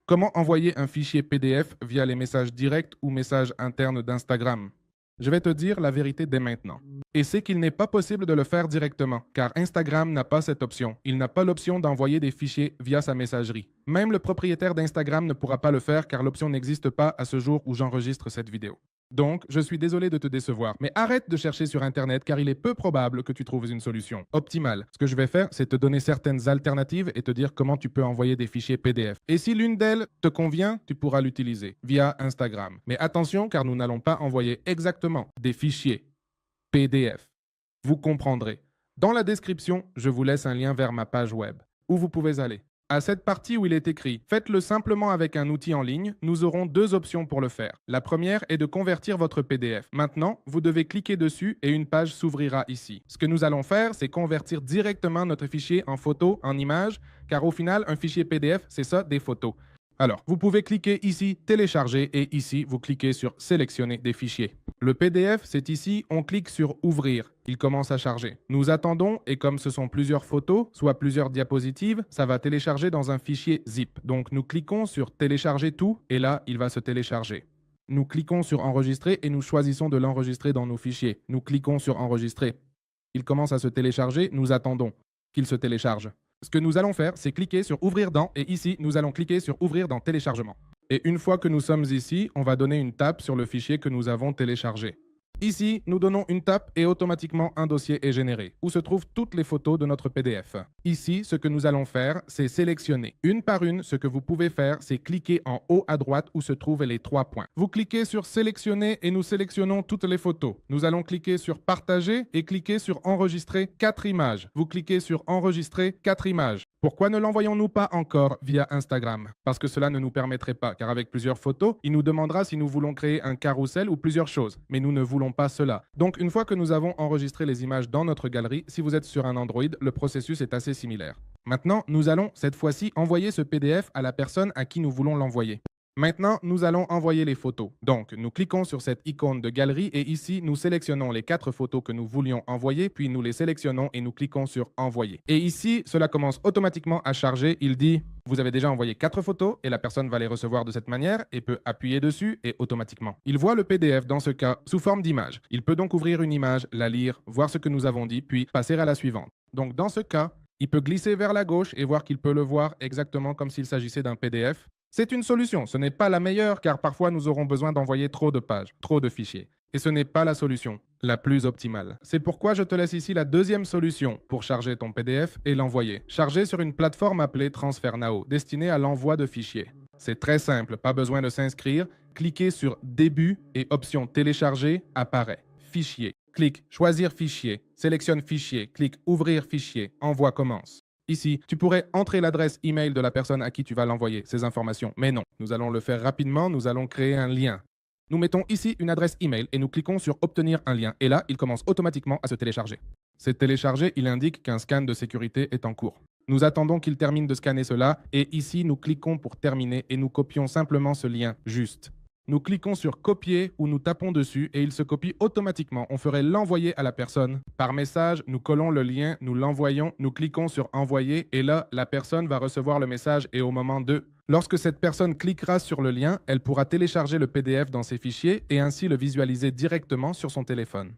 Comment envoyer un fichier PDF via les messages directs ou messages internes d'Instagram? Je vais te dire la vérité dès maintenant. Et c'est qu'il n'est pas possible de le faire directement, car Instagram n'a pas cette option. Il n'a pas l'option d'envoyer des fichiers via sa messagerie. Même le propriétaire d'Instagram ne pourra pas le faire car l'option n'existe pas à ce jour où j'enregistre cette vidéo. Donc, je suis désolé de te décevoir, mais arrête de chercher sur Internet car il est peu probable que tu trouves une solution optimale. Ce que je vais faire, c'est te donner certaines alternatives et te dire comment tu peux envoyer des fichiers PDF. Et si l'une d'elles te convient, tu pourras l'utiliser via Instagram. Mais attention car nous n'allons pas envoyer exactement des fichiers PDF. Vous comprendrez. Dans la description, je vous laisse un lien vers ma page web, où vous pouvez aller. À cette partie où il est écrit « Faites-le simplement avec un outil en ligne », nous aurons deux options pour le faire. La première est de convertir votre PDF. Maintenant, vous devez cliquer dessus et une page s'ouvrira ici. Ce que nous allons faire, c'est convertir directement notre fichier en photo, en image, car au final, un fichier PDF, c'est ça, des photos. Alors, vous pouvez cliquer ici « Télécharger » et ici, vous cliquez sur « Sélectionner des fichiers ». Le PDF, c'est ici, on clique sur « Ouvrir ». Il commence à charger. Nous attendons et comme ce sont plusieurs photos, soit plusieurs diapositives, ça va télécharger dans un fichier zip. Donc, nous cliquons sur « Télécharger tout » et là, il va se télécharger. Nous cliquons sur « Enregistrer » et nous choisissons de l'enregistrer dans nos fichiers. Nous cliquons sur « Enregistrer ». Il commence à se télécharger, nous attendons qu'il se télécharge. Ce que nous allons faire, c'est cliquer sur Ouvrir dans et ici, nous allons cliquer sur Ouvrir dans Téléchargement. Et une fois que nous sommes ici, on va donner une tape sur le fichier que nous avons téléchargé. Ici, nous donnons une tape et automatiquement un dossier est généré, où se trouvent toutes les photos de notre PDF. Ici, ce que nous allons faire, c'est sélectionner. Une par une, ce que vous pouvez faire, c'est cliquer en haut à droite où se trouvent les 3 points. Vous cliquez sur Sélectionner et nous sélectionnons toutes les photos. Nous allons cliquer sur Partager et cliquer sur Enregistrer 4 images. Vous cliquez sur Enregistrer 4 images. Pourquoi ne l'envoyons-nous pas encore via Instagram? Parce que cela ne nous permettrait pas, car avec plusieurs photos, il nous demandera si nous voulons créer un carrousel ou plusieurs choses. Mais nous ne voulons pas cela. Donc, une fois que nous avons enregistré les images dans notre galerie, si vous êtes sur un Android, le processus est assez similaire. Maintenant, nous allons, cette fois-ci, envoyer ce PDF à la personne à qui nous voulons l'envoyer. Maintenant, nous allons envoyer les photos. Donc, nous cliquons sur cette icône de galerie et ici, nous sélectionnons les 4 photos que nous voulions envoyer, puis nous les sélectionnons et nous cliquons sur Envoyer. Et ici, cela commence automatiquement à charger. Il dit « Vous avez déjà envoyé 4 photos » et la personne va les recevoir de cette manière et peut appuyer dessus et automatiquement. Il voit le PDF dans ce cas sous forme d'image. Il peut donc ouvrir une image, la lire, voir ce que nous avons dit, puis passer à la suivante. Donc, dans ce cas, il peut glisser vers la gauche et voir qu'il peut le voir exactement comme s'il s'agissait d'un PDF. C'est une solution, ce n'est pas la meilleure car parfois nous aurons besoin d'envoyer trop de pages, trop de fichiers. Et ce n'est pas la solution la plus optimale. C'est pourquoi je te laisse ici la deuxième solution pour charger ton PDF et l'envoyer. Charger sur une plateforme appelée TransferNow, destinée à l'envoi de fichiers. C'est très simple, pas besoin de s'inscrire. Cliquez sur Début et option Télécharger apparaît. Fichier. Clique Choisir fichier. Sélectionne fichier. Clique Ouvrir fichier. Envoi commence. Ici, tu pourrais entrer l'adresse email de la personne à qui tu vas l'envoyer, ces informations. Mais non, nous allons le faire rapidement, nous allons créer un lien. Nous mettons ici une adresse email et nous cliquons sur Obtenir un lien. Et là, il commence automatiquement à se télécharger. C'est téléchargé, il indique qu'un scan de sécurité est en cours. Nous attendons qu'il termine de scanner cela et ici, nous cliquons pour terminer et nous copions simplement ce lien juste. Nous cliquons sur copier ou nous tapons dessus et il se copie automatiquement. On ferait l'envoyer à la personne. Par message, nous collons le lien, nous l'envoyons, nous cliquons sur envoyer et là, la personne va recevoir le message et au moment de... Lorsque cette personne cliquera sur le lien, elle pourra télécharger le PDF dans ses fichiers et ainsi le visualiser directement sur son téléphone.